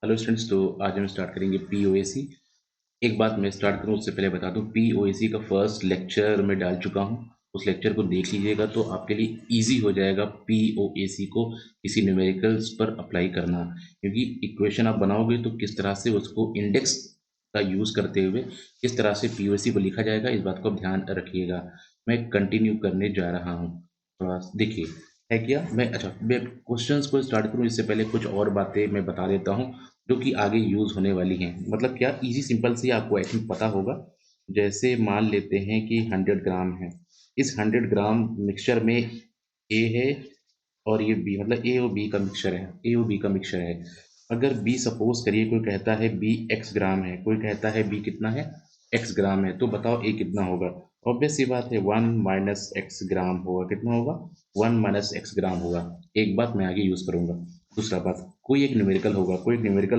Hello students, तो आज हम स्टार्ट करेंगे पीओएसी। एक बात मैं स्टार्ट करूं उससे पहले बता दूं, पीओएसी का फर्स्ट लेक्चर मैं डाल चुका हूं। उस लेक्चर को देख लीजिएगा तो आपके लिए इजी हो जाएगा पीओएसी को किसी न्यूमेरिकल्स पर अप्लाई करना, क्योंकि इक्वेशन आप बनाओगे तो किस तरह से उसको इंडेक्स का यूज़ करते हुए किस तरह से पीओएसी को लिखा जाएगा, इस बात को आप ध्यान रखिएगा। मैं कंटिन्यू करने जा रहा हूँ। थोड़ा देखिए है क्या, मैं क्वेश्चंस को स्टार्ट करूँ इससे पहले कुछ और बातें मैं बता देता हूँ जो कि आगे यूज़ होने वाली हैं। मतलब क्या, इजी सिंपल से आपको आई थिंक पता होगा। जैसे मान लेते हैं कि 100 ग्राम है। इस 100 ग्राम मिक्सचर में ए है और ये बी, मतलब ए और बी का मिक्सचर है, ए और बी का मिक्सचर है। अगर बी, सपोज करिए कोई कहता है बी एक्स ग्राम है, कोई कहता है बी कितना है, एक्स ग्राम है, तो बताओ ए कितना होगा। ऑब्वियस सी बात है, 1 - x ग्राम होगा। कितना होगा? 1 - x ग्राम होगा। एक बात मैं आगे यूज़ करूंगा। दूसरा बात, कोई एक न्यूमेरिकल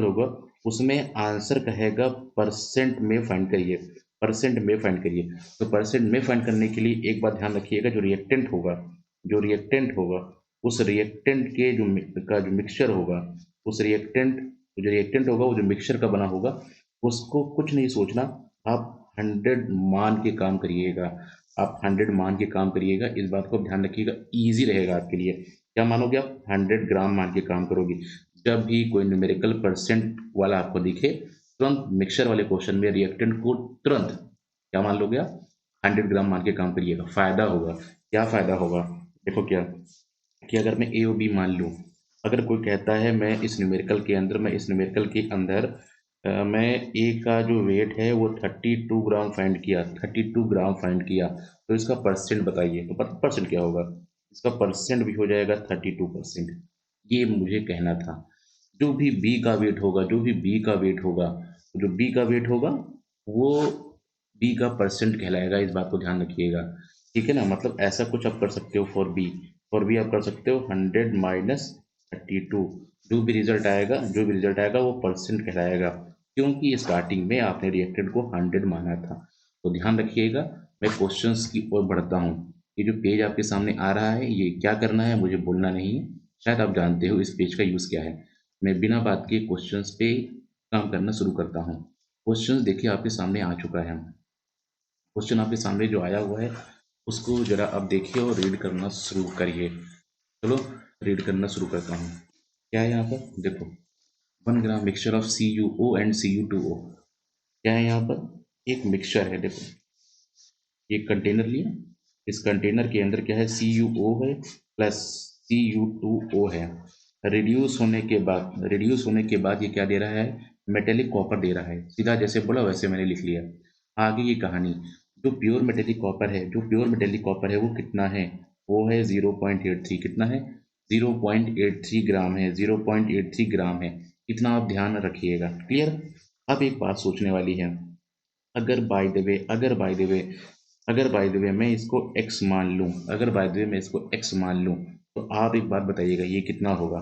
होगा, उसमें आंसर कहेगा परसेंट में फाइंड करिए, परसेंट में फाइंड करिए। तो परसेंट में फाइंड करने के लिए एक बात ध्यान रखिएगा, जो रिएक्टेंट होगा उस रिएक्टेंट के जो मिक्सचर होगा, उस रिएक्टेंट होगा, वो जो मिक्सचर का बना होगा, उसको कुछ नहीं सोचना। आप 100 मान के काम करिएगा। आप 100 मान के काम करिएगा, इस बात को ध्यान रखिएगा, ईजी रहेगा आपके लिए। क्या मानोगे आप? 100 ग्राम मान के काम करोगे। जब भी कोई न्यूमेरिकल परसेंट वाला आपको दिखे, तुरंत मिक्सचर वाले क्वेश्चन में रिएक्टेंट को तुरंत क्या मान लोगे आप? 100 ग्राम मान के काम करिएगा। फायदा होगा। क्या फायदा होगा? देखो क्या, कि अगर मैं ए और बी मान लूँ, अगर कोई कहता है मैं इस न्यूमेरिकल के अंदर मैं ए का जो वेट है वो 32 ग्राम फाइंड किया, 32 ग्राम फाइंड किया, तो इसका परसेंट बताइए। तो पता परसेंट क्या होगा? इसका परसेंट भी हो जाएगा 32%। ये मुझे कहना था। जो भी बी का वेट होगा, जो बी का वेट होगा वो बी का परसेंट कहलाएगा। इस बात को ध्यान रखिएगा, ठीक है ना। मतलब ऐसा कुछ आप कर सकते हो फॉर बी आप कर सकते हो 100 - 32। जो भी रिजल्ट आएगा वो परसेंट कहलाएगा, क्योंकि स्टार्टिंग में आपने रिएक्टेंट को 100 माना था। तो ध्यान रखिएगा। मैं क्वेश्चंस की ओर बढ़ता हूँ। ये जो पेज आपके सामने आ रहा है, ये क्या करना है मुझे बोलना नहीं है। शायद आप जानते हो इस पेज का यूज़ क्या है। मैं बिना बात के क्वेश्चंस पे काम करना शुरू करता हूँ। क्वेश्चंस देखिए आपके सामने आ चुका है। क्वेश्चन आपके सामने जो आया हुआ है उसको जरा आप देखिए और रीड करना शुरू करिए। चलो रीड करना शुरू करता हूँ। क्या है यहाँ पर? देखो, 1 gram mixture of CuO and Cu2O। क्या है यहाँ पर? एक मिक्सचर है। देखो, ये कंटेनर लिया, इस कंटेनर के अंदर क्या है? CuO है प्लस Cu2O है। रिड्यूस होने के बाद ये क्या दे रहा है? मेटेलिक कॉपर दे रहा है। सीधा जैसे बोला वैसे मैंने लिख लिया। आगे की कहानी, जो प्योर मेटेलिक कॉपर है वो कितना है? वो है 0.83। कितना है? 0.83 ग्राम है, 0.83 ग्राम है। इतना आप ध्यान रखिएगा। क्लियर? अब एक बात सोचने वाली है। अगर बाय द वे मैं इसको x मान लूँ, तो आप एक बात बताइएगा, ये कितना होगा?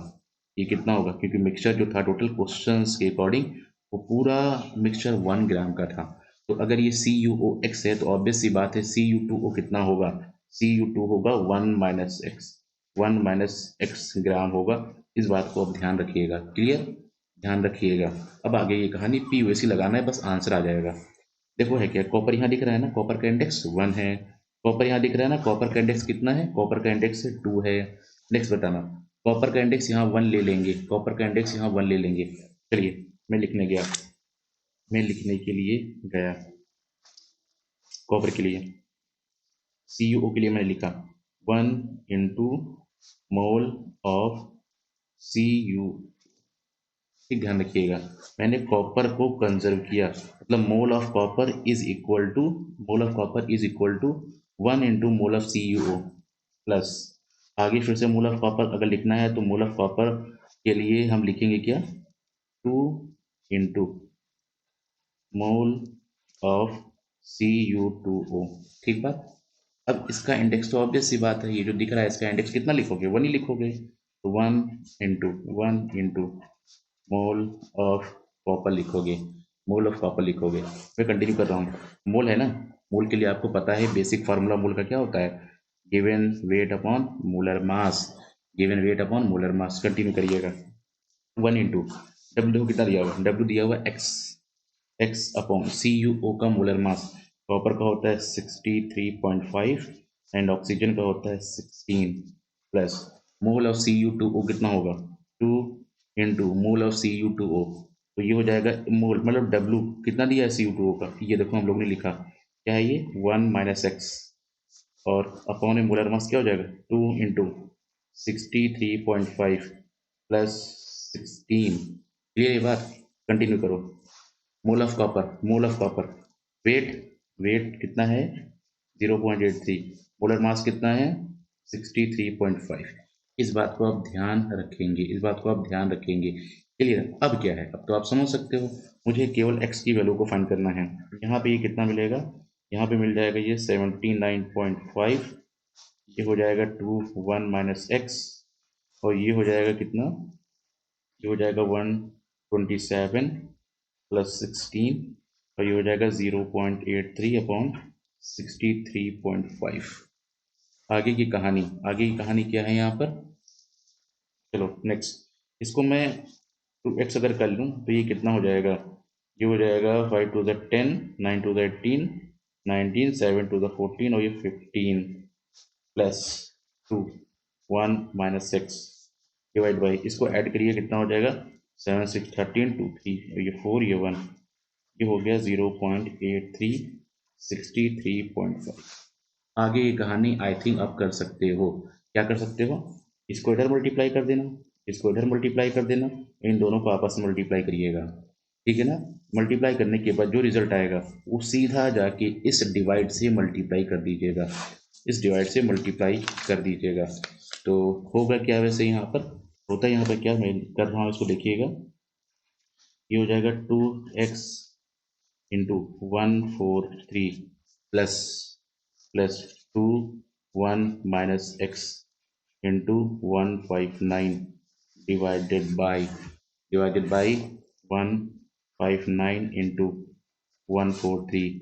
क्योंकि मिक्सचर जो था टोटल क्वेश्चंस के अकॉर्डिंग, वो पूरा मिक्सचर 1 ग्राम का था। तो अगर ये CuOx है तो ऑब्वियस सी बात है Cu2O कितना होगा? Cu2 होगा 1 - x ग्राम होगा। इस बात को आप ध्यान रखिएगा। क्लियर? ध्यान रखिएगा। अब आगे ये कहानी POC लगाना है, बस आंसर आ जाएगा। देखो है क्या, कॉपर यहाँ दिख रहा है ना, कॉपर का इंडेक्स 1 है। कॉपर यहाँ दिख रहा है ना, कॉपर का इंडेक्स कितना है? कॉपर का इंडेक्स 2 है। नेक्स्ट बताना। कॉपर का इंडेक्स यहाँ 1 ले लेंगे। चलिए, मैं लिखने के लिए गया। कॉपर के लिए, CuO के लिए मैंने लिखा 1 इंटू मोल ऑफ Cu। ठीक, ध्यान रखिएगा। मैंने कॉपर को कंजर्व किया, मतलब mole of copper is equal to 1 into mole of CuO plus, आगे फिर से मोल ऑफ कॉपर अगर लिखना है तो मोल ऑफ कॉपर के लिए हम लिखेंगे क्या? 2 इंटू मोल ऑफ Cu2O। ठीक बात। अब इसका इंडेक्स तो ऑब्वियस सी बात है, ये जो दिख रहा है इसका इंडेक्स कितना लिखोगे? 1 ही लिखोगे। तो 1 इंटू मोल ऑफ कॉपर लिखोगे। मैं कंटिन्यू कर रहा हूँ। मोल है ना, मोल के लिए आपको पता है बेसिक फार्मूला मोल का क्या होता है? Given weight upon molar mass. Continue करिएगा। 1 इंटू डब्ल्यू देखो कितना दिया हुआ है, डब्ल्यू दिया हुआ है X, X upon C U O का मोलर मास, कॉपर का होता है 63.5 एंड ऑक्सीजन का होता है 16 plus mole of C U two O कितना होगा 2 into mole of C U two O, तो ये हो जाएगा मोल मतलब डब्ल्यू कितना दिया है सी यू टू ओ का, ये देखो हम लोग ने लिखा क्या है ये 1 माइनस एक्स और अपॉन में मोलर मास क्या हो जाएगा 2 इंटू 63.5 प्लस 16। क्लियर ये बात, कंटिन्यू करो। Mole of copper, mole of copper, weight, weight कितना है 0.83, मोलर मास कितना है 63.5। इस बात को आप ध्यान रखेंगे, इस बात को आप ध्यान रखेंगे। क्लियर, अब क्या है, अब तो आप समझ सकते हो, मुझे केवल x की वैल्यू को फाइंड करना है। यहाँ पे ये कितना मिलेगा, यहाँ पे मिल जाएगा ये 79.5, ये हो जाएगा 2 1 माइनस एक्स और ये हो जाएगा कितना, ये हो जाएगा 127 प्लस 16 और ये हो जाएगा 0.83 अपॉन 63.5। आगे की कहानी, आगे की कहानी क्या है यहाँ पर, चलो नेक्स्ट, इसको मैं 2x अगर कर लूँ तो ये कितना हो जाएगा, ये हो जाएगा 5 to the 10, 9 to the 18, 19, 7 to the 14 और ये 15 plus 2 1 minus x divide by, इसको ऐड करिए कितना हो जाएगा 7 6 13 2 3 और ये 4 ये 1, ये हो गया 0.83 63.5। आगे की कहानी आई थिंक आप कर सकते हो, क्या कर सकते हो, इसको इधर मल्टीप्लाई कर देना, इसको इधर मल्टीप्लाई कर देना, इन दोनों को आपस में मल्टीप्लाई करिएगा, ठीक है ना। मल्टीप्लाई करने के बाद जो रिजल्ट आएगा वो सीधा जाके इस डिवाइड से मल्टीप्लाई कर दीजिएगा, इस डिवाइड से मल्टीप्लाई कर दीजिएगा। तो होगा क्या वैसे यहाँ पर, होता है यहाँ पर क्या, मैं कर रहा हूँ इसको देखिएगा, ये हो जाएगा 2x into 143 plus plus 2 1 minus x into 159 divided by 159 into 143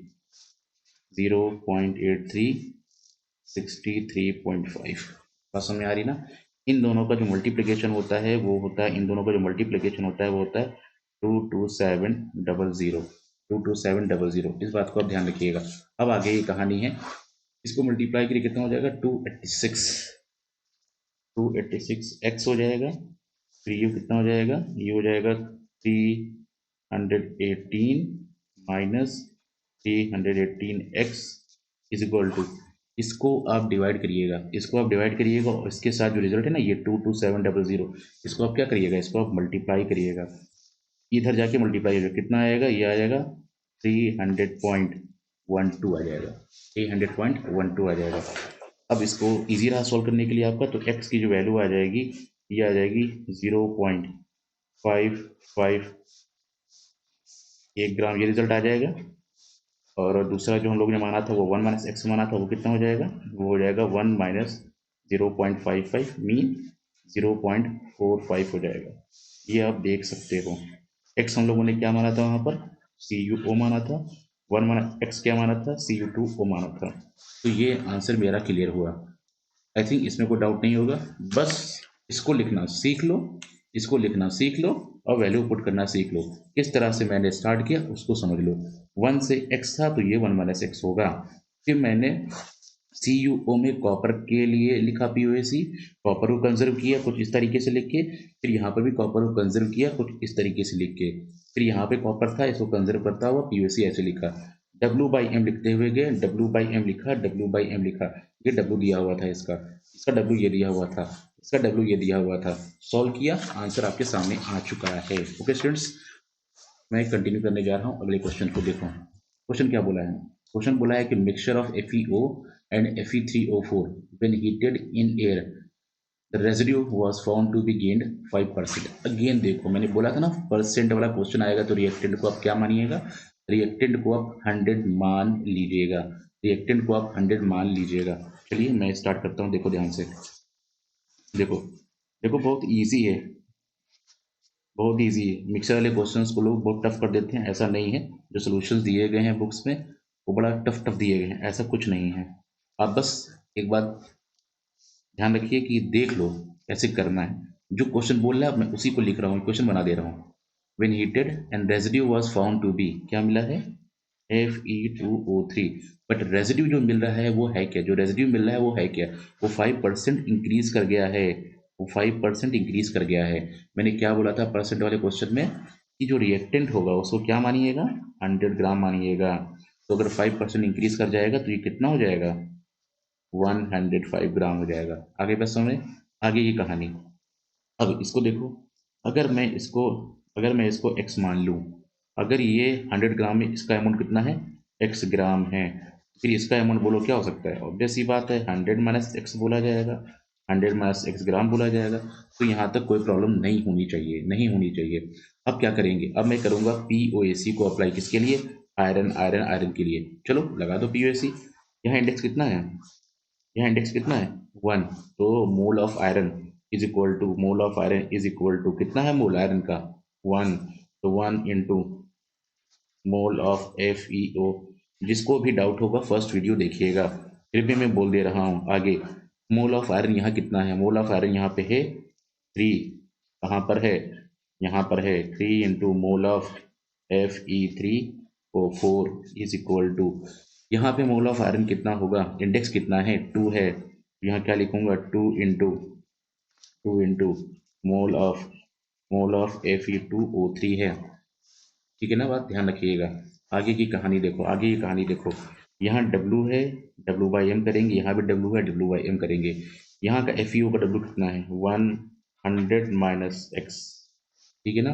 0.83 63.5। बात समझ में आ रही ना। इन दोनों का जो मल्टीप्लिकेशन होता है वो होता है, इन दोनों का जो मल्टीप्लिकेशन होता है वो होता है 22700, 22700, इस बात को आप ध्यान रखिएगा। अब आगे ये कहानी है, इसको मल्टीप्लाई करिए कितना हो जाएगा 286, 286 एक्स हो जाएगा, फिर ये कितना हो जाएगा, ये हो जाएगा 318 minus 318 x is equal to, इसको आप डिवाइड करिएगा, इसको आप डिवाइड करिएगा और इसके साथ जो रिजल्ट है ना ये 22700, इसको आप क्या करिएगा, इसको आप मल्टीप्लाई करिएगा, इधर जाके मल्टीप्लाई करिएगा, कितना आएगा, ये आ जाएगा 300.12 आ जाएगा, 300.12 आ जाएगा। अब इसको इजी रहा सॉल्व करने के लिए आपका, तो x की जो वैल्यू आ जाएगी ये आ जाएगी 0.55 1 ग्राम, ये रिजल्ट आ जाएगा। और दूसरा जो हम लोग ने माना था वो 1 माइनस एक्स माना था, वो कितना हो जाएगा, वो हो जाएगा 1 माइनस 0.55 मीन 0.45 हो जाएगा। ये आप देख सकते हो, एक्स हम लोगों ने क्या माना था वहाँ पर, सी यू ओ माना था, 1 माना एक्स क्या माना था, सी यू टू ओ माना था। तो ये आंसर मेरा क्लियर हुआ, आई थिंक इसमें कोई डाउट नहीं होगा। बस इसको लिखना सीख लो, इसको लिखना सीख लो और वैल्यू पुट करना सीख लो। किस तरह से मैंने स्टार्ट किया उसको समझ लो, 1 से x था तो ये 1 माइनस एक्स होगा, फिर मैंने सी यू ओ में कॉपर के लिए लिखा पी ओ ए सी, कॉपर को कंजर्व किया कुछ इस तरीके से लिख के, फिर यहाँ पर भी कॉपर को कंजर्व किया कुछ इस तरीके से लिख के, फिर यहाँ पे कॉपर था इसको कंजर्व करता हुआ पी ओ सी ऐसे लिखा, डब्ल्यू बाई एम लिखते हुए गए, डब्ल्यू बाई एम लिखा, डब्ल्यू बाई एम लिखा, ये डब्ल्यू दिया हुआ था इसका, इसका डब्ल्यू ये दिया हुआ था, इसका डब्ल्यू ये दिया हुआ था, सॉल्व किया, आंसर आपके सामने आ चुका है। ओके स्टूडेंट्स, मैं कंटिन्यू करने जा रहा हूँ, अगले क्वेश्चन को देखो। क्वेश्चन क्या बोला है, क्वेश्चन बोला है कि mixture of FeO and Fe3O4 when heated in air the residue was found to be gained 5%। Again देखो मैंने बोला था ना परसेंट वाला क्वेश्चन आएगा तो रिएक्टेंट को आप क्या मानिएगा, रिएक्टेंट को आप 100 मान लीजिएगा, रिएक्टेंट को आप 100 मान लीजिएगा। चलिए मैं स्टार्ट करता हूँ, देखो ध्यान से, देखो देखो बहुत ईजी है, बहुत ईजी है। मिक्सर वाले क्वेश्चंस को लोग बहुत टफ कर देते हैं, ऐसा नहीं है, जो सॉल्यूशंस दिए गए हैं बुक्स में वो बड़ा टफ टफ दिए गए हैं, ऐसा कुछ नहीं है। आप बस एक बात ध्यान रखिए कि देख लो कैसे करना है, जो क्वेश्चन बोल रहा है मैं उसी को लिख रहा हूँ, क्वेश्चन बना दे रहा हूँ। When heated and residue was found to be, क्या मिला है, Fe2O3। बट रेजिड्यू जो मिल रहा है वो है क्या, जो रेजिड्यू मिल रहा है वो है क्या, वो 5% इंक्रीज कर गया है, वो 5% इंक्रीज कर गया है। मैंने क्या बोला था परसेंट वाले क्वेश्चन में कि जो रिएक्टेंट होगा उसको क्या मानिएगा, 100 ग्राम मानिएगा। तो अगर 5% इंक्रीज कर जाएगा तो ये कितना हो जाएगा, 105 ग्राम हो जाएगा। आगे बस समझ, आगे ये कहानी। अब इसको देखो, अगर मैं इसको अगर मैं इसको x मान लूँ, अगर ये 100 ग्राम में इसका अमाउंट कितना है, x ग्राम है, फिर इसका अमाउंट बोलो क्या हो सकता है, ऑब्वियस ही बात है 100 माइनस एक्स बोला जाएगा, 100 माइनस एक्स ग्राम बोला जाएगा। तो यहाँ तक कोई प्रॉब्लम नहीं होनी चाहिए, नहीं होनी चाहिए। अब क्या करेंगे, अब मैं करूँगा POAC को अप्लाई किसके लिए, आयरन आयरन आयरन के लिए। चलो लगा दो POAC। यहाँ इंडेक्स कितना है, यहाँ इंडेक्स कितना है 1। तो mole of iron is equal to, mole of iron is equal to कितना है मोल आयरन का 1, तो 1 इंटू मोल ऑफ FeO। जिसको भी डाउट होगा फर्स्ट वीडियो देखिएगा, फिर भी मैं बोल दे रहा हूँ आगे। मोल ऑफ आयरन यहाँ कितना है, मोल ऑफ आयरन यहाँ पे है 3, कहाँ पर है, यहाँ पर है 3 into mole of Fe3O4 is equal to, यहाँ पे मोल ऑफ आयरन कितना होगा, इंडेक्स कितना है 2 है, यहाँ क्या लिखूंगा 2 इंटू मोल ऑफ Fe2O3 है। ठीक है ना, बात ध्यान रखिएगा। आगे की कहानी देखो, आगे की कहानी देखो, यहाँ W है, W/M करेंगे, यहाँ भी W है, W/M करेंगे। यहाँ का FeO का W कितना है 100 माइनस एक्स, ठीक है ना।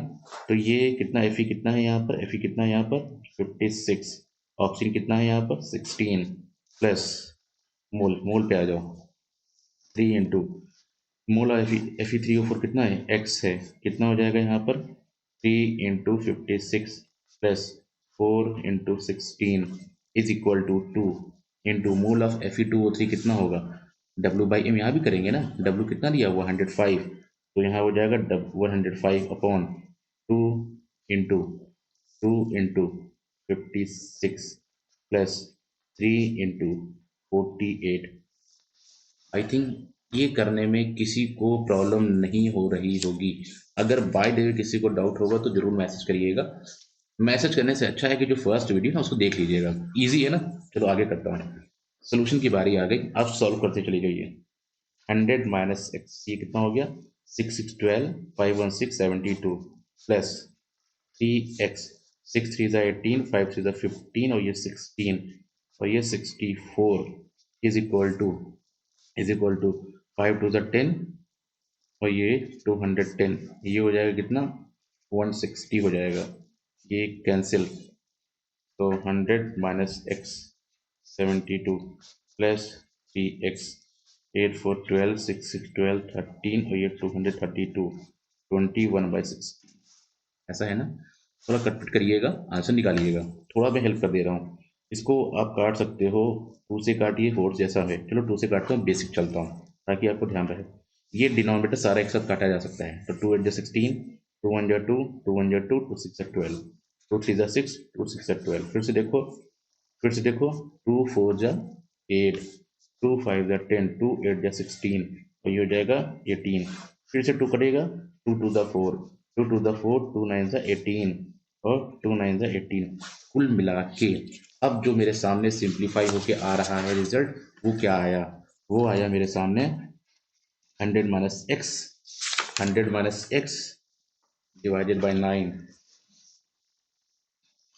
तो ये कितना Fe कितना है यहाँ पर, Fe कितना है यहाँ पर 56, ऑक्सीजन कितना है यहाँ पर 16, प्लस मोल, मोल पे आ जाओ 3 इंटू मोल Fe3O4 कितना है एक्स है, कितना हो जाएगा यहाँ पर 3 into 56 plus 4 into 16 is equal to 2 into mole of Fe2O3 कितना होगा, W/M यहाँ भी करेंगे ना, W कितना दिया हुआ 105, तो यहाँ हो जाएगा 105 upon 2 into 56 plus 3 into 48। I think ये करने में किसी को प्रॉब्लम नहीं हो रही होगी। अगर बाय द वे किसी को डाउट होगा तो जरूर मैसेज करिएगा। मैसेज करने से अच्छा है कि जो फर्स्ट वीडियो ना उसको देख लीजिएगा, इजी है ना। चलो आगे करता हूँ, सोल्यूशन की बारी आ गई, आप सॉल्व करते चली जाइए। 100 माइनस एक्स, ये कितना हो गया 6 6 12 5 1 6 72 प्लस 3x, 6 3 18 5 3 15 और ये 16 और ये 64 इज इक्वल टू 5 2 10 और ये 210, ये हो जाएगा कितना 160 हो जाएगा, ये कैंसिल। तो 100 माइनस एक्स 72 प्लस 3x 8 4 12 6 6 12 13 और ये 232 21/16, ऐसा है ना। थोड़ा कटपिट करिएगा, आंसर निकालिएगा, थोड़ा मैं हेल्प कर दे रहा हूँ। इसको आप काट सकते हो, 2 से काटिए 4 जैसा है, चलो 2 से काटता हूँ, बेसिक चलता हूँ ताकि आपको ध्यान रहे। ये डिनोमिनेटर सारा एक साथ काटा जा सकता है, तो 2 8 जा 16, 2 1 जा 2, 2 1 जा 2, 2 6 जा 12, 2 3 जा 6, 2 6 जा 12। फिर से देखो 2 4 जा 8, 2 5 जा 10, 2 8 जा 16 और ये हो जाएगा 18। फिर से 2 कटेगा, 2 2 जा 4, 2 2 जा 4, 2 9 जा 18 और 2 9 जा 18। कुल मिला के अब जो मेरे सामने सिंप्लीफाई होके आ रहा है रिजल्ट, वो क्या आया, वो आया मेरे सामने 100 minus x, 100 minus x divided by 9,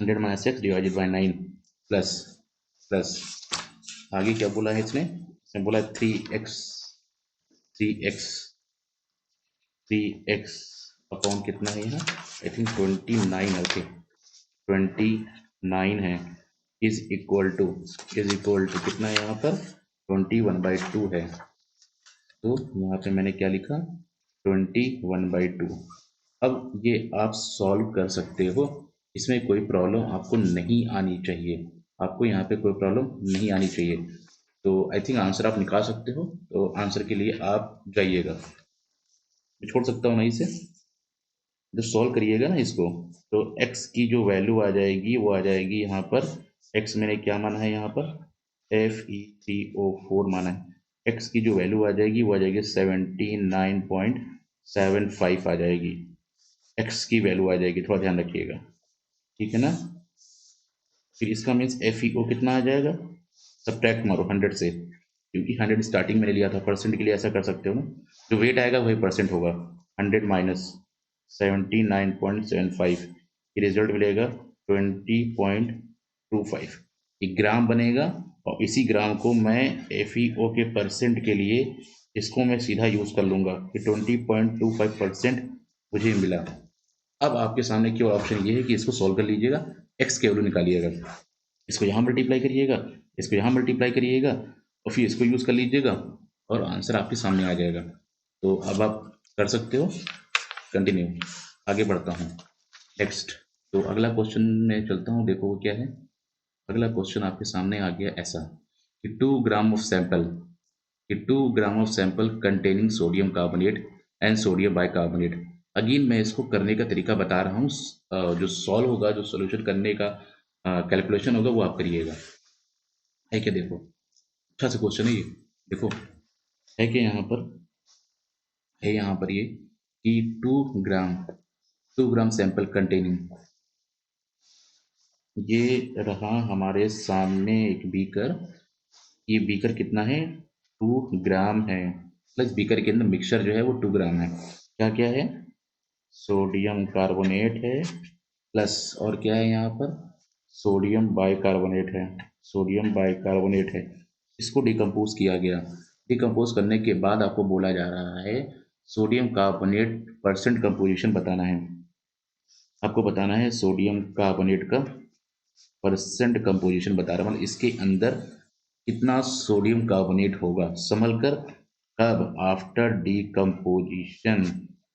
100 minus x divided by 9 plus plus आगे क्या बोला है इसने बोला 3x, 3x 3x अपॉन कितना है यहाँ, आई थिंक 29, ओके 29 है, इज इक्वल टू कितना है यहाँ पर 21/2 है। तो यहाँ पे मैंने क्या लिखा 21/2। अब ये आप सॉल्व कर सकते हो, इसमें कोई प्रॉब्लम आपको नहीं आनी चाहिए, आपको यहाँ पे कोई प्रॉब्लम नहीं आनी चाहिए। तो आई थिंक आंसर आप निकाल सकते हो, तो आंसर के लिए आप जाइएगा, मैं छोड़ सकता हूँ ना इसे, जब सॉल्व करिएगा ना इसको, तो x की जो वैल्यू आ जाएगी वो आ जाएगी यहाँ पर, x मैंने क्या माना है यहाँ पर Fe3O4 माना है, x की जो वैल्यू आ जाएगी वो आ जाएगी 79.75 आ जाएगी, एक्स की वैल्यू आ जाएगी, थोड़ा ध्यान रखिएगा, ठीक है ना। फिर इसका मीन्स FeO कितना आ जाएगा, सब्ट्रैक्ट मारो 100 से, क्योंकि 100 स्टार्टिंग में लिया था, परसेंट के लिए ऐसा कर सकते हो ना, जो वेट आएगा वही परसेंट होगा। 100 माइनस 79.75, ये रिजल्ट मिलेगा 20.25, एक ग्राम बनेगा। और इसी ग्राम को मैं FeO के परसेंट के लिए इसको मैं सीधा यूज़ कर लूँगा कि 20.25% मुझे मिला। अब आपके सामने केवल ऑप्शन ये है कि इसको सॉल्व कर लीजिएगा, एक्स की वैल्यू निकालिएगा, इसको यहाँ मल्टीप्लाई करिएगा, इसको यहाँ मल्टीप्लाई करिएगा, और फिर इसको यूज़ कर लीजिएगा और आंसर आपके सामने आ जाएगा। तो अब आप कर सकते हो। कंटिन्यू, आगे बढ़ता हूँ। नेक्स्ट, तो अगला क्वेश्चन में चलता हूँ, देखो वो क्या है। अगला क्वेश्चन आपके सामने आ गया ऐसा कि 2 gram of sample containing sodium carbonate and sodium bicarbonate. Again मैं इसको करने का तरीका बता रहा हूँ, जो सॉल्व होगा, जो सोल्यूशन करने का कैलकुलेशन होगा वो आप करिएगा। है क्या, देखो अच्छा सा क्वेश्चन है ये, देखो है क्या यहाँ पर, है यहाँ पर ये कि 2 ग्राम सैंपल कंटेनिंग, ये रहा हमारे सामने एक बीकर, ये बीकर कितना है, 2 ग्राम है, प्लस बीकर के अंदर मिक्सचर जो है वो 2 ग्राम है। क्या क्या है, सोडियम कार्बोनेट है, प्लस और क्या है यहाँ पर, सोडियम बाइकार्बोनेट है, सोडियम बाइकार्बोनेट है। इसको डिकम्पोज किया गया, डिकम्पोज करने के बाद आपको बोला जा रहा है सोडियम कार्बोनेट परसेंट कंपोजिशन बताना है, आपको बताना है सोडियम कार्बोनेट का परसेंट कंपोजिशन बता रहा है, मतलब इसके अंदर कितना सोडियम कार्बोनेट होगा, संभल कर, कब, आफ्टर डिकम्पोजिशन,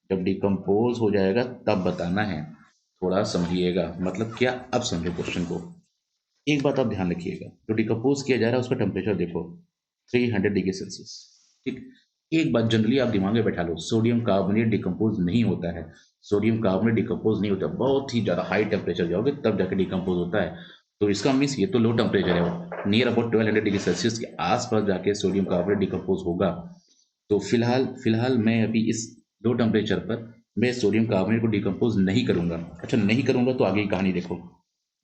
जब डिकम्पोज हो जाएगा तब बताना है। थोड़ा समझिएगा, मतलब क्या, अब समझो क्वेश्चन को। एक बात आप ध्यान रखिएगा, जो डिकम्पोज किया जा रहा है उसका टेम्परेचर देखो 300 डिग्री सेल्सियस, ठीक। एक बात जनरली आप दिमाग में बैठा लो, सोडियम कार्बोनेट डिकम्पोज नहीं होता है, सोडियम कार्बोनेट डिकम्पोज नहीं होता, बहुत ही ज़्यादा हाई टेम्परेचर जाओगे तब जाके डिकम्पोज होता है। तो इसका मीन्स ये तो लो टेम्परेचर है, नियर अबाउट 1200 डिग्री सेल्सियस के आसपास जाके सोडियम कार्बोनेट डिकम्पोज होगा। तो फिलहाल फिलहाल मैं अभी इस लो टेम्परेचर पर मैं सोडियम कार्बोनेट को डिकम्पोज नहीं करूंगा। अच्छा नहीं करूंगा तो आगे की कहानी देखो,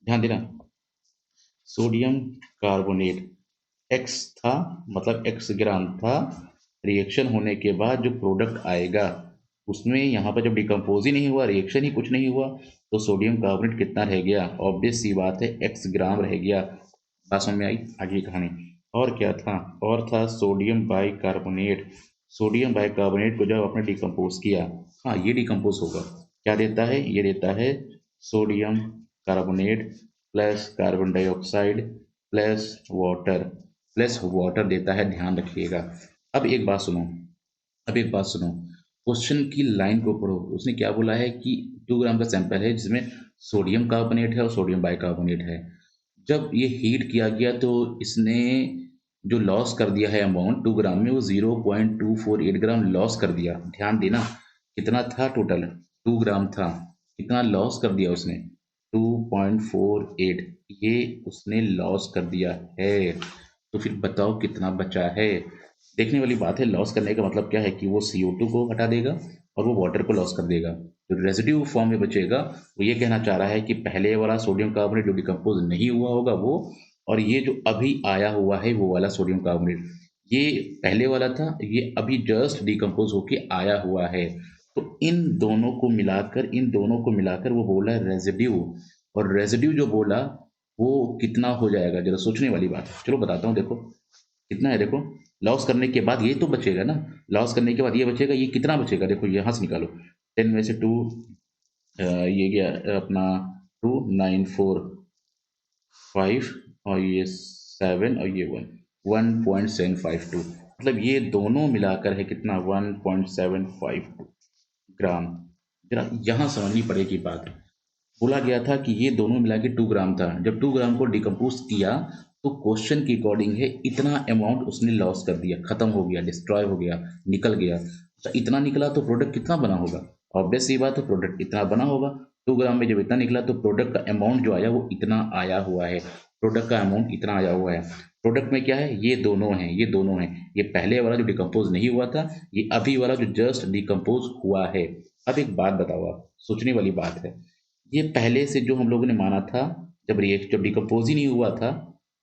ध्यान देना। सोडियम कार्बोनेट एक्स था, मतलब एक्स ग्राम था, रिएक्शन होने के बाद जो प्रोडक्ट आएगा उसमें यहाँ पर जब डिकम्पोज ही नहीं हुआ, रिएक्शन ही कुछ नहीं हुआ, तो सोडियम कार्बोनेट कितना रह गया, ऑब्वियस सी बात है एक्स ग्राम रह गया। बात समझ में आई, आगे की कहानी। और क्या था, और था सोडियम बाइकार्बोनेट, सोडियम बाइकार्बोनेट को जब आपने डिकम्पोज किया, हाँ ये डिकम्पोज होगा, क्या देता है, ये देता है sodium carbonate plus carbon dioxide plus water, plus water देता है, ध्यान रखिएगा। अब एक बात सुनो, अब एक बात सुनो, क्वेश्चन की लाइन को पढ़ो, उसने क्या बोला है कि 2 ग्राम का सैंपल है जिसमें सोडियम कार्बोनेट है और सोडियम बाइकार्बोनेट है। जब ये हीट किया गया तो इसने जो लॉस कर दिया है अमाउंट 2 ग्राम में, वो 0.248 ग्राम लॉस कर दिया। ध्यान देना, कितना था टोटल, 2 ग्राम था, कितना लॉस कर दिया उसने, 2.48, ये उसने लॉस कर दिया है। तो फिर बताओ कितना बचा है। देखने वाली बात है, लॉस करने का मतलब क्या है कि वो CO2 को हटा देगा और वो वाटर को लॉस कर देगा, जो रेजिड्यू फॉर्म में बचेगा वो ये कहना चाह रहा है कि पहले वाला सोडियम कार्बोनेट जो डिकम्पोज नहीं हुआ होगा वो, और ये जो अभी आया हुआ है वो वाला सोडियम कार्बोनेट, ये पहले वाला था, ये अभी जस्ट डिकम्पोज होके आया हुआ है। तो इन दोनों को मिलाकर वो बोला है रेजिड्यू, और रेजिड्यू जो बोला वो कितना हो जाएगा, जरा सोचने वाली बात है। चलो बताता हूँ, देखो कितना है, देखो लॉस करने के बाद ये तो बचेगा ना, लॉस करने के बाद ये बचेगा, ये कितना बचेगा, देखो यहाँ से निकालो, 10 में से 2, ये गया अपना 2, 9, 4, 5, और ये 7 और ये 1.752, मतलब ये दोनों मिलाकर है कितना, 1.752 ग्राम। जरा यहाँ समझनी पड़ेगी बात, बोला गया था कि ये दोनों मिला के 2 ग्राम था, जब 2 ग्राम को डिकम्पोज किया तो क्वेश्चन की अकॉर्डिंग है इतना अमाउंट उसने लॉस कर दिया, खत्म हो गया, डिस्ट्रॉय हो गया, निकल गया। तो इतना निकला तो प्रोडक्ट कितना बना होगा, ऑब्वियस सी बात है प्रोडक्ट इतना बना होगा। 2 ग्राम में जब इतना निकला तो प्रोडक्ट का अमाउंट जो आया वो इतना आया हुआ है, प्रोडक्ट का अमाउंट इतना आया हुआ है। प्रोडक्ट में क्या है, ये दोनों हैं, ये दोनों हैं, ये पहले वाला जो डिकम्पोज नहीं हुआ था, ये अभी वाला जो जस्ट डिकम्पोज हुआ है, अब एक बात बताओ, आप सोचने वाली बात है, ये पहले से जो हम लोगों ने माना था, जब डिकम्पोज ही नहीं हुआ था,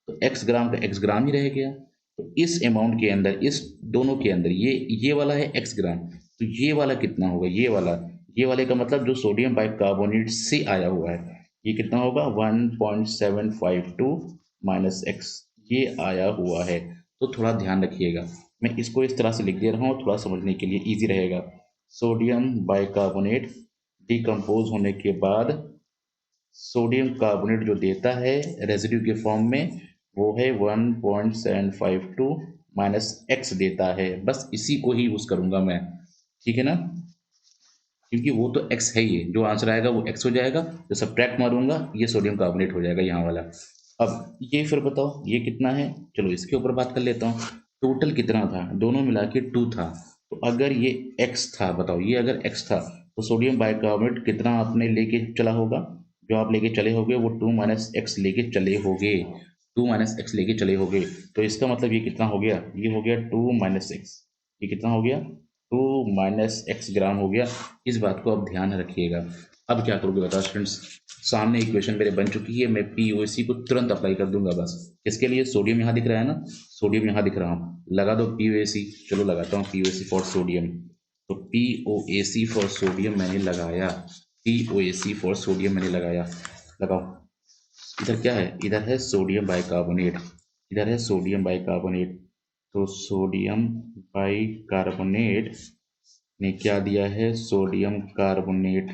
तो एक्स ग्राम का एक्स ग्राम ही रह गया। तो इस अमाउंट के अंदर, इस दोनों के अंदर, ये वाला है एक्स ग्राम, तो ये वाला कितना होगा, ये वाले का मतलब जो सोडियम बाइकार्बोनेट से आया हुआ है, ये कितना होगा 1.752 माइनस एक्स, ये आया हुआ है। तो थोड़ा ध्यान रखिएगा, मैं इसको इस तरह से लिख दे रहा हूँ, थोड़ा समझने के लिए इजी रहेगा। सोडियम बाइकार्बोनेट डिकम्पोज होने के बाद सोडियम कार्बोनेट जो देता है रेजिड्यू के फॉर्म में, वो है 1.752 माइनस एक्स देता है। बस इसी को ही यूज करूंगा मैं, ठीक है ना, क्योंकि वो तो एक्स है, ये जो आंसर आएगा वो एक्स हो जाएगा, तो सब्ट्रैक्ट मारूंगा, ये सोडियम कार्बोनेट हो जाएगा यहाँ वाला। अब ये फिर बताओ ये कितना है, चलो इसके ऊपर बात कर लेता हूँ। टोटल कितना था, दोनों मिला के 2 था, तो अगर ये एक्स था, बताओ ये अगर एक्स था, तो सोडियम बाइकार्बोनेट कितना आपने लेके चला होगा, जो आप लेके चले होगे वो 2 माइनस एक्स लेके चले होगे, 2 माइनस एक्स लेके चले होगे। तो इसका मतलब ये कितना हो गया, ये हो गया 2 माइनस एक्स, ये कितना हो गया 2 माइनस एक्स ग्राम हो गया। इस बात को आप ध्यान रखिएगा। अब क्या करोगे बताओ स्टूडेंट्स, सामने इक्वेशन मेरे बन चुकी है, मैं पीओसी को तुरंत अप्लाई कर दूंगा बस। इसके लिए सोडियम यहाँ दिख रहा है ना, सोडियम यहाँ दिख रहा हूँ, लगा दो पीओसी, चलो लगाता हूँ पीओसी फॉर सोडियम। तो पीओएसी फॉर सोडियम मैंने लगाया, पीओएसी फॉर सोडियम मैंने लगाया, लगाओ। इधर क्या है, इधर है सोडियम बाइकार्बोनेट, इधर है सोडियम बाइकार्बोनेट। तो सोडियम बाइकार्बोनेट ने क्या दिया है, सोडियम कार्बोनेट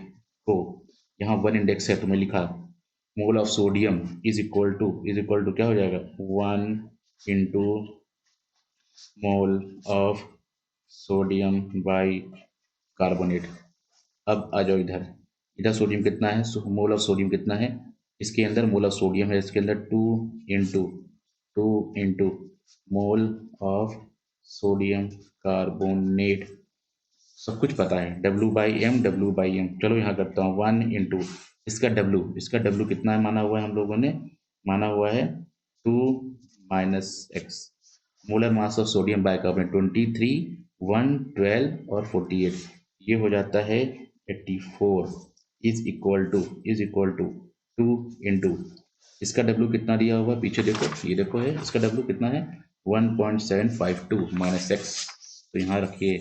को, यहाँ 1 इंडेक्स है तो मैं लिखा mole of sodium is equal to क्या हो जाएगा 1 into mole of sodium by carbonate. अब आ जाओ इधर, इधर सोडियम कितना है, मोल ऑफ सोडियम कितना है, इसके अंदर मोल ऑफ सोडियम है, इसके अंदर into two into mole of sodium carbonate, सब कुछ पता है, डब्ल्यू बाई एम, चलो यहाँ करता हूँ 1 इंटू इसका डब्ल्यू कितना है माना हुआ है हम लोगों ने, माना हुआ है 2 minus x. Molar mass of sodium bicarbonate 23, 112 और 48, ये हो जाता है 84, इज इक्वल टू 2 इंटू इसका डब्ल्यू कितना दिया हुआ पीछे देखो, ये देखो है इसका डब्ल्यू कितना है 1.752 माइनस एक्स, तो यहाँ रखिए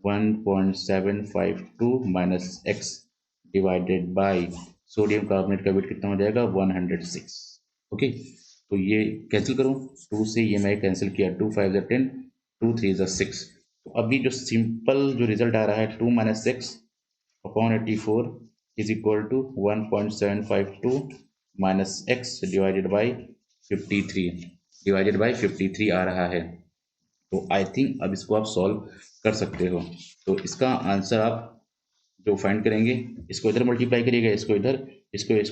1.752 minus x divided by sodium carbonate का वेट कितना हो जाएगा 106। ओके, तो ये कैंसिल करूँ, 2 से ये मैं कैंसिल किया, 2 5 ज़ा 10, 2 3 ज़ा 6। तो अभी जो सिंपल जो रिजल्ट आ रहा है 2 minus x upon 84 is equal to 1.752 minus x divided by 53, आ रहा है। तो आई थिंक अब इसको आप सॉल्व कर सकते हो। तो इसका आंसर आप जो फाइंड करेंगे, इसको इधर मल्टीप्लाई करिएगा, इसको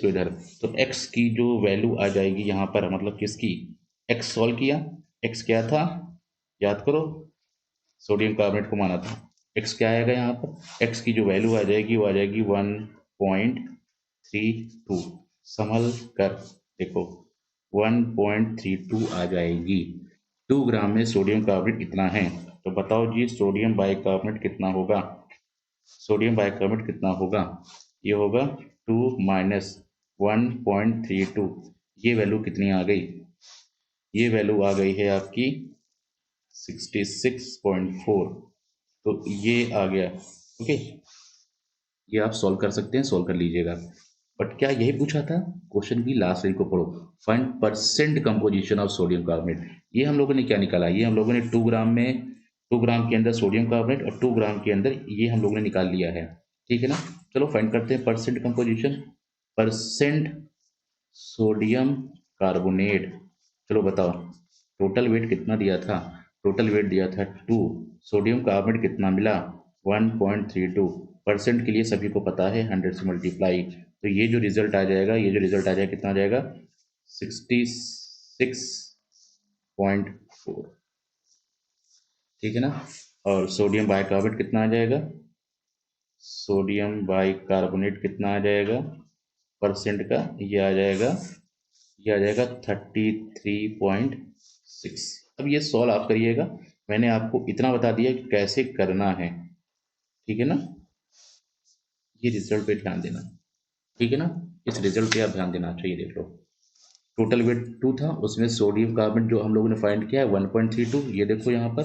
इधर, तो x की जो वैल्यू आ जाएगी यहाँ पर, मतलब किसकी, x सॉल्व किया, x क्या था याद करो, सोडियम कार्बोनेट को माना था, x क्या आएगा यहाँ पर, x की जो वैल्यू आ जाएगी वो आ जाएगी 1.32, संभल कर देखो 1.32 आ जाएगी। 2 ग्राम में सोडियम कार्बोनेट इतना है, तो बताओ जी सोडियम बाइकार्बोनेट कितना होगा, सोडियम बाइकार्बोनेट कितना होगा, ये होगा 2 माइनस 1.32, ये वैल्यू कितनी आ गई, ये वैल्यू आ गई है आपकी 66.4, तो ये आ गया। ओके, ये आप सॉल्व कर सकते हैं, सॉल्व कर लीजिएगा। बट क्या यही पूछा था, क्वेश्चन की लास्ट लाइन को पढ़ो, find percent composition of sodium carbonate. ये हम लोगों ने क्या निकाला, ये हम लोगों ने 2 ग्राम में, 2 ग्राम के अंदर सोडियम कार्बोनेट और 2 ग्राम के अंदर ये हम लोगों ने निकाल लिया है, ठीक है ना। चलो फाइंड करते हैं percent composition, percent sodium carbonate, चलो बताओ टोटल वेट कितना दिया था, टोटल वेट दिया था 2, सोडियम कार्बोनेट कितना मिला 1.32, परसेंट के लिए सभी को पता है 100 से मल्टीप्लाई, तो ये जो रिजल्ट आ जाएगा, ये जो रिजल्ट आ जाएगा कितना आ जाएगा 66.4, ठीक है ना। और सोडियम बाइकार्बोनेट कितना आ जाएगा, सोडियम बाइकार्बोनेट कितना आ जाएगा परसेंट का, ये आ जाएगा 33.6। अब ये सॉल्व आप करिएगा, मैंने आपको इतना बता दिया कि कैसे करना है, ठीक है ना। ये रिजल्ट पे ध्यान देना, ठीक है ना। इस रिजल्ट पे आप ध्यान देना। अच्छा ये देख लो, टोटल वेट 2 था, उसमें सोडियम कार्बन जो हम लोगों ने फाइंड किया है 1.32। ये देखो यहाँ पर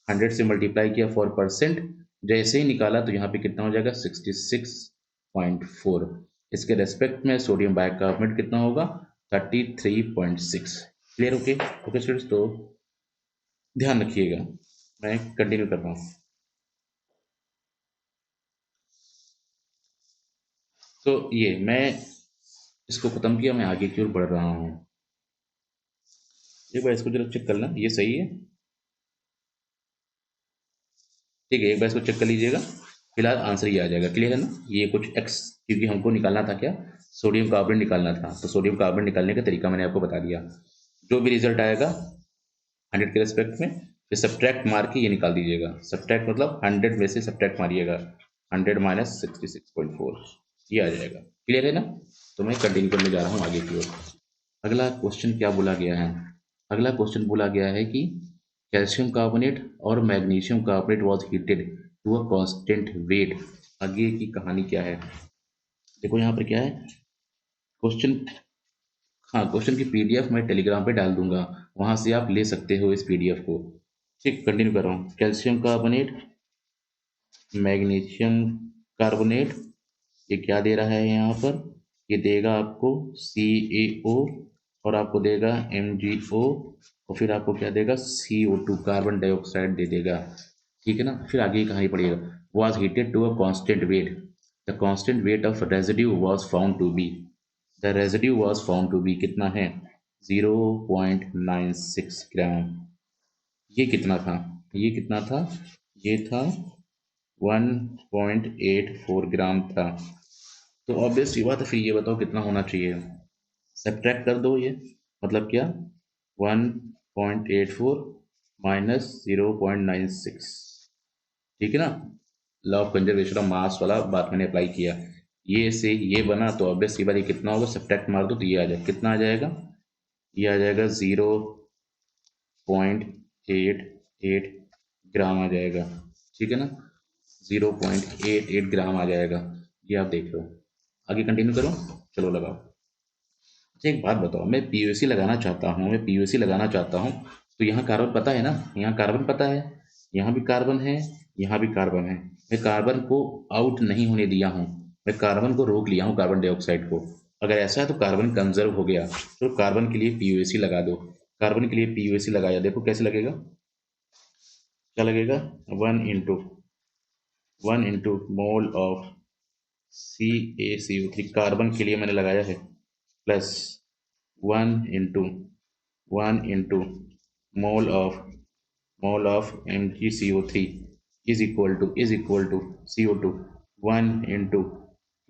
100 से मल्टीप्लाई किया फॉर परसेंट, जैसे ही निकाला तो यहाँ पे कितना हो जाएगा 66.4। इसके रेस्पेक्ट में सोडियम बाइकार्बोनेट कितना होगा 33.6। क्लियर? ओके ओके स्टूडेंट्स, तो ध्यान रखिएगा। मैं कंटिन्यू कर रहा हूँ। तो ये मैं इसको खत्म किया, मैं आगे की ओर बढ़ रहा हूँ। एक बार इसको जरा चेक कर लें, ये सही है? ठीक है, एक बार इसको चेक कर लीजिएगा। फिलहाल आंसर ये आ जाएगा। क्लियर है ना? ये कुछ एक्स, क्योंकि हमको निकालना था क्या, सोडियम कार्बोनेट निकालना था, तो सोडियम कार्बोनेट निकालने का तरीका मैंने आपको बता दिया। जो भी रिजल्ट आएगा 100 के रेस्पेक्ट में, फिर सब्ट्रैक्ट मार के ये निकाल दीजिएगा। सब्ट्रैक्ट मतलब 100 में से सब्ट्रैक्ट मारिएगा, 100 माइनस 66.4, ये आ जाएगा। क्लियर है ना? तो मैं कंटिन्यू करने जा रहा हूँ आगे की ओर। अगला क्वेश्चन क्या बोला गया है? अगला क्वेश्चन बोला गया है कि कैल्शियम कार्बोनेट और magnesium carbonate was heated to a constant weight. आगे की कहानी क्या है? देखो यहाँ पर क्या है क्वेश्चन। हाँ, क्वेश्चन की पीडीएफ मैं टेलीग्राम पे डाल दूंगा, वहां से आप ले सकते हो इस पीडीएफ को। ठीक, कंटिन्यू कर रहा हूँ। कैल्शियम कार्बोनेट, मैग्नीशियम कार्बोनेट, ये क्या दे रहा है यहाँ पर? ये देगा आपको CaO, और आपको देगा MgO, और फिर आपको क्या देगा CO2, कार्बन डाइऑक्साइड दे देगा। ठीक है ना? फिर आगे कहाँ ही पड़ेगा, was heated to a constant weight, the constant weight of residue was found to be, the residue was found to be कितना है 0.96 ग्राम। ये कितना था? ये कितना था? ये था 1.84 ग्राम था। तो ऑब्वियस ये बात है, फिर ये बताओ कितना होना चाहिए। सब्ट्रैक्ट कर दो ये, मतलब क्या, 1.84 माइनस 0.96। ठीक है ना? Law of conservation of mass वाला बात मैंने अप्लाई किया। ये से ये बना, तो ऑब्वियस ये बात, ये कितना होगा, सब्ट्रैक्ट मार दो तो ये आ जाएगा। कितना आ जाएगा? ये आ जाएगा 0.88 ग्राम आ जाएगा। ठीक है ना? 0.88 ग्राम आ जाएगा। ये आप देख लो। आगे कंटिन्यू करो, चलो लगाओ। अच्छा एक बात बताओ, मैं पीयूसी लगाना चाहता हूँ, मैं पीयूसी लगाना चाहता हूँ, तो यहाँ कार्बन पता है ना, यहाँ कार्बन पता है, यहाँ भी कार्बन है, यहाँ भी कार्बन है। मैं कार्बन को आउट नहीं होने दिया हूँ, मैं कार्बन को रोक लिया हूँ, कार्बन डाइऑक्साइड को। अगर ऐसा है तो कार्बन कंजर्व हो गया, तो कार्बन के लिए पीयूसी लगा दो। कार्बन के लिए पीयूसी लगाया, देखो कैसे लगेगा, क्या लगेगा, 1 into mole of CaCO3, carbon के लिए मैंने लगाया है, plus 1 into mole of MgCO3 is equal to CO2, 1 into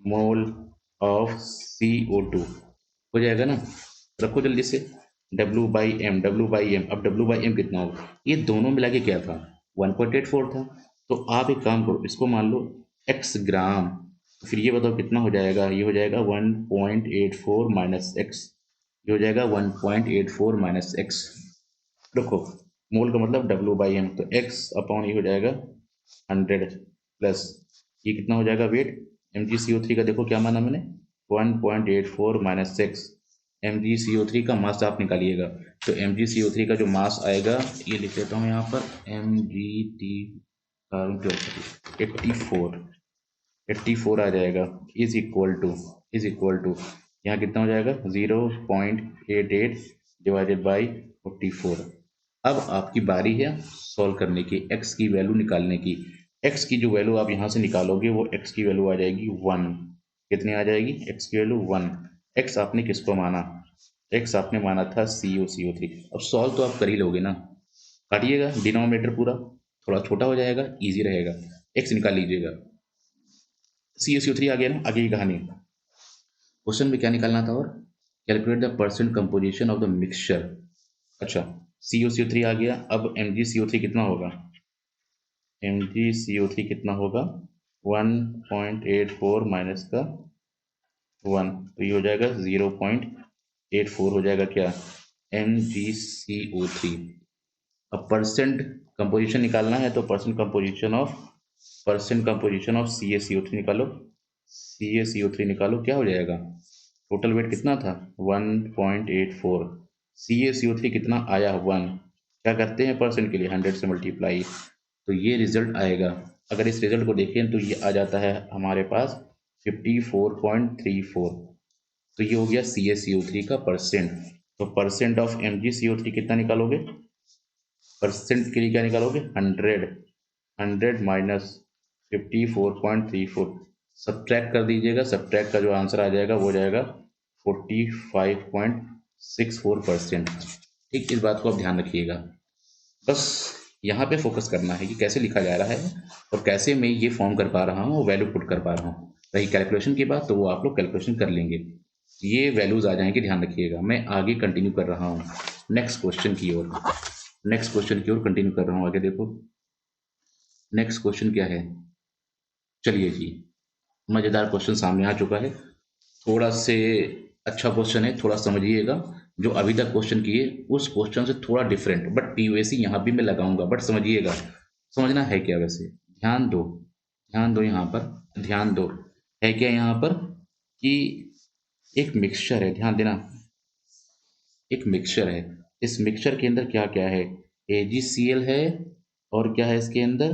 mole of CO2 हो जाएगा ना। रखो जल्दी से, W/M, अब W/M कितना होगा, ये दोनों मिला के क्या था 1.84 था। तो आप एक काम करो, इसको मान लो x ग्राम, तो फिर ये बताओ कितना हो जाएगा, ये हो जाएगा 1.84 माइनस एक्स, ये हो जाएगा 1.84 माइनस एक्स। रखो, मोल का मतलब W/M, तो x अपॉन ये हो जाएगा 100, प्लस ये कितना हो जाएगा वेट, MgCO3 का देखो क्या माना मैंने, 1.84 माइनस एक्स। MgCO3 का मास आप निकालिएगा, तो MgCO3 का जो मास आएगा, ये लिख लेता हूँ यहाँ पर, MgT कार्बन डाइऑक्साइड 84 आ जाएगा, इज इक्वल टू यहाँ कितना हो जाएगा 0.88 डिवाइडेड बाई 44। अब आपकी बारी है सॉल्व करने की, x की वैल्यू निकालने की। x की जो वैल्यू आप यहाँ से निकालोगे, वो x की वैल्यू आ जाएगी 1। कितनी आ जाएगी x की वैल्यू 1। x आपने किसको माना, x आपने माना था CO3। अब सॉल्व तो आप कर ही लोगे ना, काटिएगा डिनोमिनेटर पूरा, थोड़ा छोटा हो जाएगा, इजी रहेगा, x निकाल लीजिएगा। CO3 आ गया ना, आगे की कहानी। क्वेश्चन में क्या निकालना था, और calculate the percent composition of the mixture. अच्छा, CO3 आ गया, अब MgCO3 कितना होगा, MgCO3 कितना होगा 1.84 माइनस का 1, तो ये हो जाएगा 0.84 हो जाएगा क्या, MgCO3। अब परसेंट कंपोजिशन निकालना है, तो परसेंट कंपोजिशन ऑफ CaCO3 निकालो। CaCO3 निकालो, क्या हो जाएगा? टोटल वेट कितना था? 1.84। CaCO3 कितना आया? 1। क्या करते हैं परसेंट के लिए? 100 से मल्टीप्लाई, तो ये रिजल्ट आएगा। अगर इस रिजल्ट को देखें तो ये आ जाता है हमारे पास 54.34। तो ये हो गया CaCO3 का परसेंट। तो परसेंट ऑफ MgCO3 कितना निकालोगे? परसेंट के लिए क्या निकालोगे? 100। 100 माइनस 54.34, सब्ट्रैक्ट कर दीजिएगा। सब्ट्रैक्ट का जो आंसर आ जाएगा वो जाएगा 45.64%। ठीक, इस बात को आप ध्यान रखिएगा। बस यहाँ पे फोकस करना है कि कैसे लिखा जा रहा है और कैसे मैं ये फॉर्म कर पा रहा हूँ, वैल्यू पुट कर पा रहा हूँ। रही कैलकुलेशन की बात, तो वो आप लोग कैलकुलेशन कर लेंगे, ये वैल्यूज आ जाएंगे, ध्यान रखिएगा। मैं आगे कंटिन्यू कर रहा हूँ नेक्स्ट क्वेश्चन की ओर। नेक्स्ट क्वेश्चन की ओर कंटिन्यू कर रहा हूँ। आगे देखो नेक्स्ट क्वेश्चन क्या है। चलिए जी, मज़ेदार क्वेश्चन सामने आ चुका है। थोड़ा से अच्छा क्वेश्चन है, थोड़ा समझिएगा। जो अभी तक क्वेश्चन किए उस क्वेश्चन से थोड़ा डिफरेंट, बट पीओएसी यहाँ भी मैं लगाऊंगा, बट समझिएगा। समझना है क्या वैसे? ध्यान दो, ध्यान दो यहाँ पर, ध्यान दो। है क्या यहाँ पर कि एक मिक्सचर है, ध्यान देना। एक मिक्सचर है, इस मिक्सचर के अंदर क्या क्या है? AgCl है, और क्या है इसके अंदर?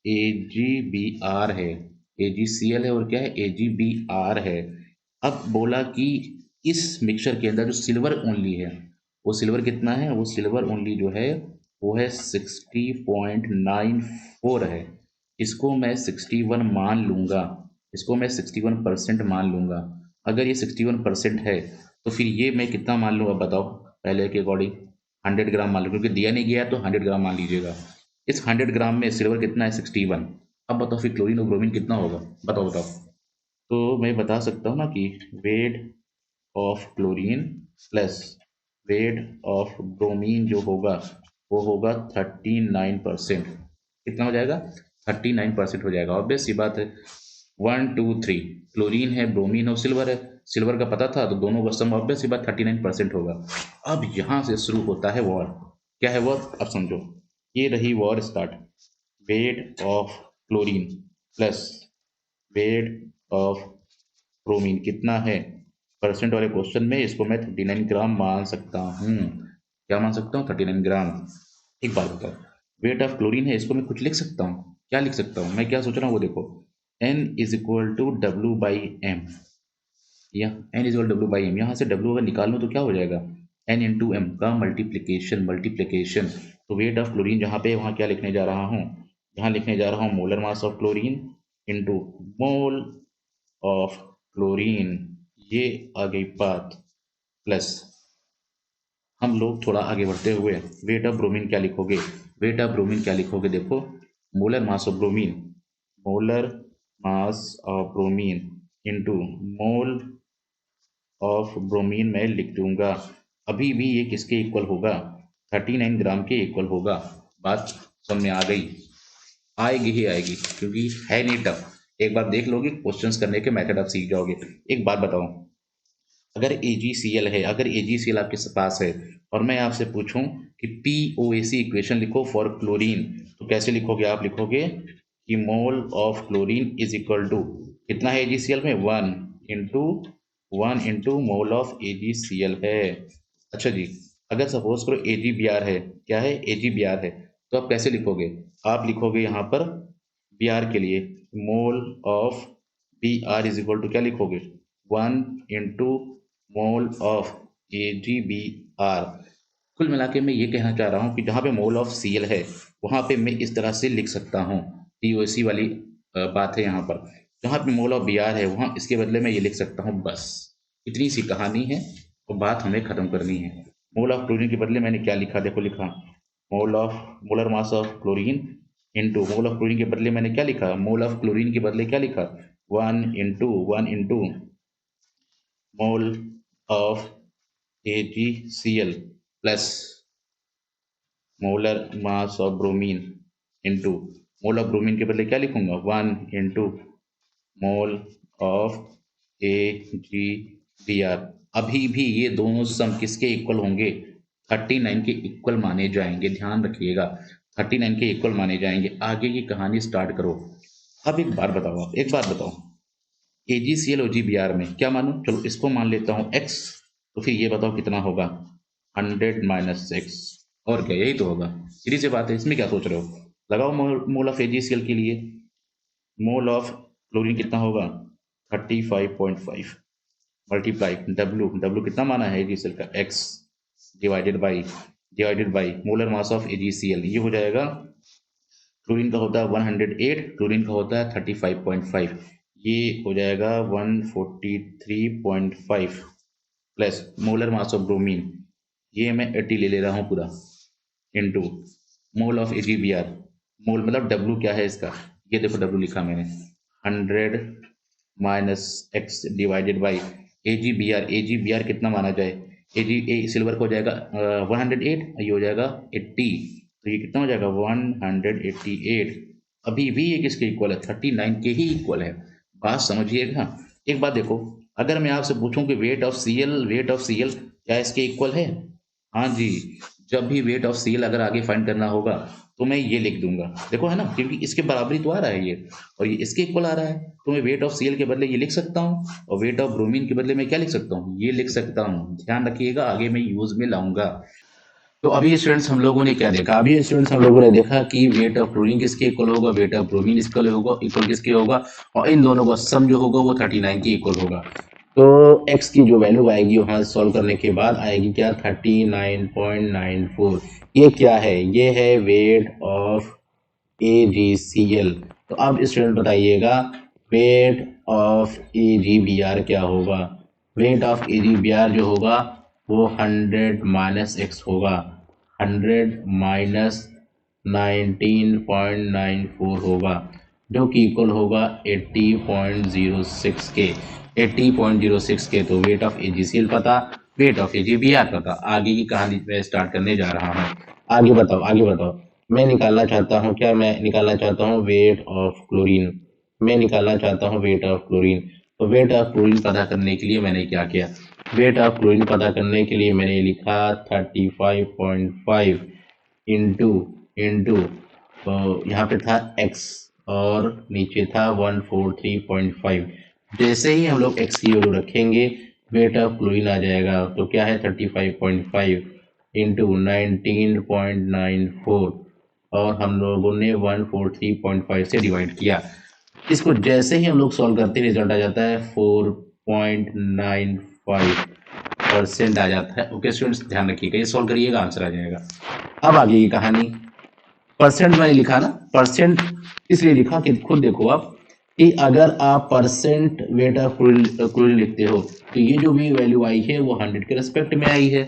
AgBr है। AgCl है और क्या है? AgBr है। अब बोला कि इस मिक्सचर के अंदर जो सिल्वर ओनली है, वो सिल्वर कितना है? वो सिल्वर ओनली जो है वो है 60.94 है। इसको मैं 61 मान लूंगा, इसको मैं 61% मान लूंगा। अगर ये 61% है तो फिर ये मैं कितना मान लूँ? अब बताओ, पहले के अकॉर्डिंग 100 ग्राम मान लो, क्योंकि दिया नहीं गया तो 100 ग्राम मान लीजिएगा। इस 100 ग्राम में सिल्वर कितना है? 61। अब बताओ फिर क्लोरीन और ब्रोमीन कितना होगा? बताओ बताओ। तो मैं बता सकता हूँ ना कि weight of chlorine plus weight of bromine जो होगा वो होगा 39%। कितना हो जाएगा? 39% हो जाएगा। ऑब्वियस सी बात है। 1 2 3 क्लोरीन है, ब्रोमीन और सिल्वर है। सिल्वर का पता था तो दोनों का सम ऑब्वियस सी बात 39% होगा। अब यहाँ से शुरू होता है वॉर। क्या है वॉर? अब समझो, ये रही war start. Weight of chlorine plus weight of bromine कितना है? परसेंट वाले क्वेश्चन में इसको मैं 39 ग्राम मान सकता हूँ। क्या मान सकता हूँ? 39 ग्राम। एक बात बताओ, वेट ऑफ क्लोरीन है, इसको मैं कुछ लिख सकता हूँ? क्या लिख सकता हूँ? मैं क्या सोच रहा हूँ वो देखो, N is equal to W by M, या N is equal W by M. यहाँ से W अगर निकाल लूँ तो क्या हो जाएगा? N इंटू एम का मल्टीप्लीकेशन, मल्टीप्लीकेशन। तो वेट ऑफ क्लोरीन जहाँ पे, वहाँ क्या लिखने जा रहा हूँ? यहाँ लिखने जा रहा हूँ molar mass of chlorine into mole of chlorine. ये आ गई बात। प्लस हम लोग थोड़ा आगे बढ़ते हुए वेट ऑफ ब्रोमीन क्या लिखोगे? वेट ऑफ ब्रोमीन क्या लिखोगे? देखो, molar mass of bromine, molar mass of bromine into mole of bromine मैं लिख दूंगा। अभी भी ये किसके इक्वल होगा? 39 ग्राम के इक्वल होगा। बात समझ में आ गई? आएगी ही आएगी, क्योंकि है नहीं टफ। एक बार देख लोगे क्वेश्चंस करने के मेथड आप सीख जाओगे। एक बात बताओ, अगर AgCl है, अगर AgCl आपके पास है और मैं आपसे पूछूं कि POAC इक्वेशन लिखो फॉर क्लोरीन, तो कैसे लिखोगे? आप लिखोगे कि mole of chlorine is equal to कितना है AgCl में? 1 इंटू मोल ऑफ AgCl है। अच्छा जी, अगर सपोज करो AgBr है, क्या है? AgBr है, तो आप कैसे लिखोगे? आप लिखोगे यहाँ पर Br के लिए mole of Br is equal to क्या लिखोगे? 1 इंटू मोल ऑफ AgBr। कुल मिला के मैं ये कहना चाह रहा हूँ कि जहाँ पे मोल ऑफ Cl है वहाँ पे मैं इस तरह से लिख सकता हूँ। POC वाली बात है यहाँ पर। जहाँ पे मोल ऑफ Br है वहाँ इसके बदले में ये लिख सकता हूँ। बस इतनी सी कहानी है और बात हमें ख़त्म करनी है। मोल ऑफ क्लोरीन के बदले मैंने क्या लिखा? देखो लिखा, molar mass of chlorine into mole of chlorine के बदले मैंने क्या लिखा? मोल ऑफ क्लोरीन के बदले क्या लिखा? 1 into mole of AgCl plus molar mass of bromine into mole of bromine के बदले क्या लिखूंगा? 1 इंटू मोल ऑफ AgBr। अभी भी ये दोनों सम किसके इक्वल होंगे? 39 के इक्वल माने जाएंगे। ध्यान रखिएगा, 39 के इक्वल माने जाएंगे। आगे की कहानी स्टार्ट करो। अब एक बात बताओ, आप एक बात बताओ, AgCl OgBr में क्या मानूं? चलो इसको मान लेता हूँ x, तो फिर ये बताओ कितना होगा? 100 माइनस x, और क्या, यही तो होगा। सीधी सी बात है, इसमें क्या सोच रहे हो? लगाओ मोल ऑफ AgCl के लिए। मोल ऑफ क्लोरीन कितना होगा? 35.5 मल्टीप्लाई W कितना माना है AgCl का? x divided by molar mass of AgCl, ये हो जाएगा। क्लोरीन का होता है 108, क्लोरीन का होता है 35.5, ये हो जाएगा 143.5 plus molar mass of bromine, ये मैं 80 ले रहा हूँ पूरा, इनटू मोल ऑफ AgBr। मोल मतलब W क्या है इसका, ये देखो W लिखा मैंने, 100 minus x divided by AgBr कितना माना जाए? सिल्वर का हो जाएगा 108, ये हो जाएगा 80, तो ये कितना हो जाएगा? 188। अभी भी ये किसके इक्वल है? 39 के ही इक्वल है। बात समझिएगा। एक बात देखो, अगर मैं आपसे पूछूं कि वेट ऑफ Cl क्या इसके इक्वल है? हाँ जी, जब भी वेट ऑफ Cl अगर आगे फाइंड करना होगा तो मैं ये लिख दूंगा, देखो है ना, क्योंकि इसके बराबरी तो आ रहा है ये, और ये इसके इक्वल आ रहा है, तो मैं वेट ऑफ Cl के बदले ये लिख सकता हूँ, और वेट ऑफ ब्रोमीन के बदले मैं क्या लिख सकता हूँ? ये लिख सकता हूँ। ध्यान रखिएगा, आगे मैं यूज में लाऊंगा। तो अभी स्टूडेंट्स हम लोगों ने क्या देखा? अभी स्टूडेंट्स हम लोगों ने देखा कि वेट ऑफ क्लोरीन किसके इक्वल होगा, वेट ऑफ ब्रोमीन इक्वल होगा, इक्वल किसके होगा, और इन दोनों का सम जो होगा वो 39 के इक्वल होगा। तो x की जो वैल्यू आएगी वहां सॉल्व करने के बाद आएगी क्या? 39.94। ये क्या है? ये है वेट ऑफ AgCl। तो अब स्टूडेंट बताइएगा वेट ऑफ AgBr क्या होगा? वेट ऑफ AgBr जो होगा वो 100 माइनस x होगा, 100 माइनस 19.94 होगा, जो कि इक्वल होगा 80.06 के। 80.06 के। तो वेट ऑफ AgCl पता, वेट ऑफ AgBr पता। आगे की कहानी मैं स्टार्ट करने जा रहा हूँ। आगे बताओ, आगे बताओ। मैं निकालना चाहता हूँ क्या? मैं निकालना चाहता हूँ वेट ऑफ क्लोरीन। मैं निकालना चाहता हूँ वेट ऑफ क्लोरीन। तो वेट ऑफ क्लोरीन पता करने के लिए मैंने क्या किया? वेट ऑफ क्लोरीन पता करने के लिए मैंने लिखा 35.5 इंटू इंटू, तो यहाँ पे था x और नीचे था 143.5। जैसे ही हम लोग x की वैल्यू रखेंगे वेट ऑफ क्लोरीन आ जाएगा। तो क्या है? 35.5 इंटू 19.94, और हम लोगों ने 143.5 से डिवाइड किया। इसको जैसे ही हम लोग सॉल्व करते हैं रिजल्ट आ जाता है 4.95% आ जाता है। ओके स्टूडेंट्स, ध्यान रखिएगा, ये सॉल्व करिएगा, आंसर आ जाएगा। अब आगे की कहानी। परसेंट मैंने लिखा ना, परसेंट इसलिए लिखा कि खुद देखो आप कि अगर आप परसेंट वेट ऑफ क्लोरीन लिखते हो तो ये जो भी वैल्यू आई है वो 100 के रेस्पेक्ट में आई है,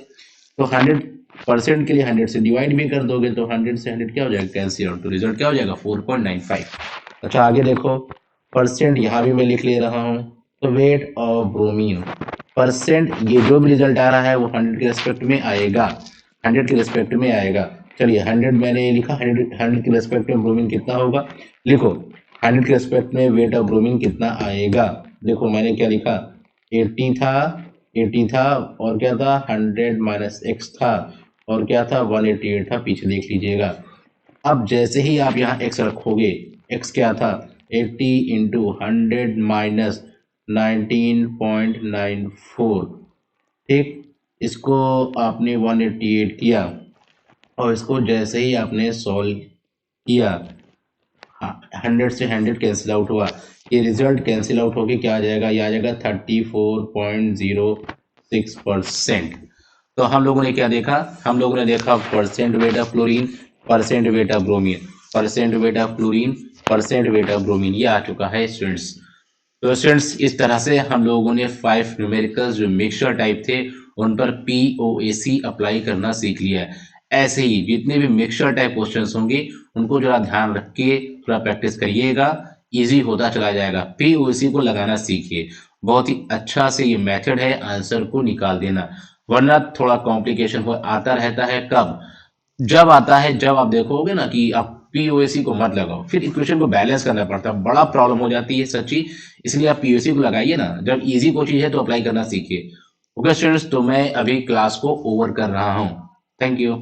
तो 100% के लिए 100 से डिवाइड भी कर दोगे तो 100 से 100 क्या हो जाएगा? कैंसिल आउट, तो रिजल्ट क्या हो जाएगा? 4.95। अच्छा आगे देखो, परसेंट यहाँ भी मैं लिख ले रहा हूँ। तो वेट ऑफ ब्रोमीन परसेंट, ये जो भी रिजल्ट आ रहा है वो 100 के रेस्पेक्ट में आएगा, 100 के रेस्पेक्ट में आएगा। चलिए 100 मैंने लिखा, 100 के रेस्पेक्ट में ब्रोमीन कितना होगा? लिखो 100 के रेस्पेक्ट में वेट ऑफ ब्रोमीन कितना आएगा? देखो मैंने क्या लिखा, 80 था, 80 था, और क्या था? 100 माइनस x था, और क्या था? 188 था, पीछे देख लीजिएगा। अब जैसे ही आप यहाँ x रखोगे, x क्या था? 80 इंटू 100 माइनस 19.94, ठीक। इसको आपने 188 किया, और इसको जैसे ही आपने सॉल्व किया, 100 से 100 कैंसिल आउट हुआ, ये रिजल्ट कैंसिल आउट होके क्या आ जाएगा? ये आ जाएगा 34.06%। तो हम लोगों ने क्या देखा? हम लोगों ने देखा percent weight of chlorine, percent weight of bromine, percent weight of chlorine, percent weight of bromine, ये आ चुका है स्टूडेंट्स। तो स्टूडेंट्स इस तरह से हम लोगों ने 5 न्यूमेरिकल्स जो मिक्सचर टाइप थे उन पर POAC अप्लाई करना सीख लिया है। ऐसे ही जितने भी मिक्सचर टाइप क्वेश्चंस होंगे उनको जरा ध्यान रख के थोड़ा प्रैक्टिस करिएगा, इजी होता चला जाएगा। POAC को लगाना सीखिए, बहुत ही अच्छा से ये मेथड है आंसर को निकाल देना, वरना थोड़ा कॉम्प्लिकेशन हो आता रहता है। कब? जब आता है जब आप देखोगे ना कि आप POAC को मत लगाओ, फिर इक्वेशन को बैलेंस करना पड़ता है, बड़ा प्रॉब्लम हो जाती है सच्ची। इसलिए आप POAC को लगाइए ना, जब इजी कोई चीज है तो अप्लाई करना सीखिए। ओके स्टूडेंट्स, तो मैं अभी क्लास को ओवर कर रहा हूँ। Thank you.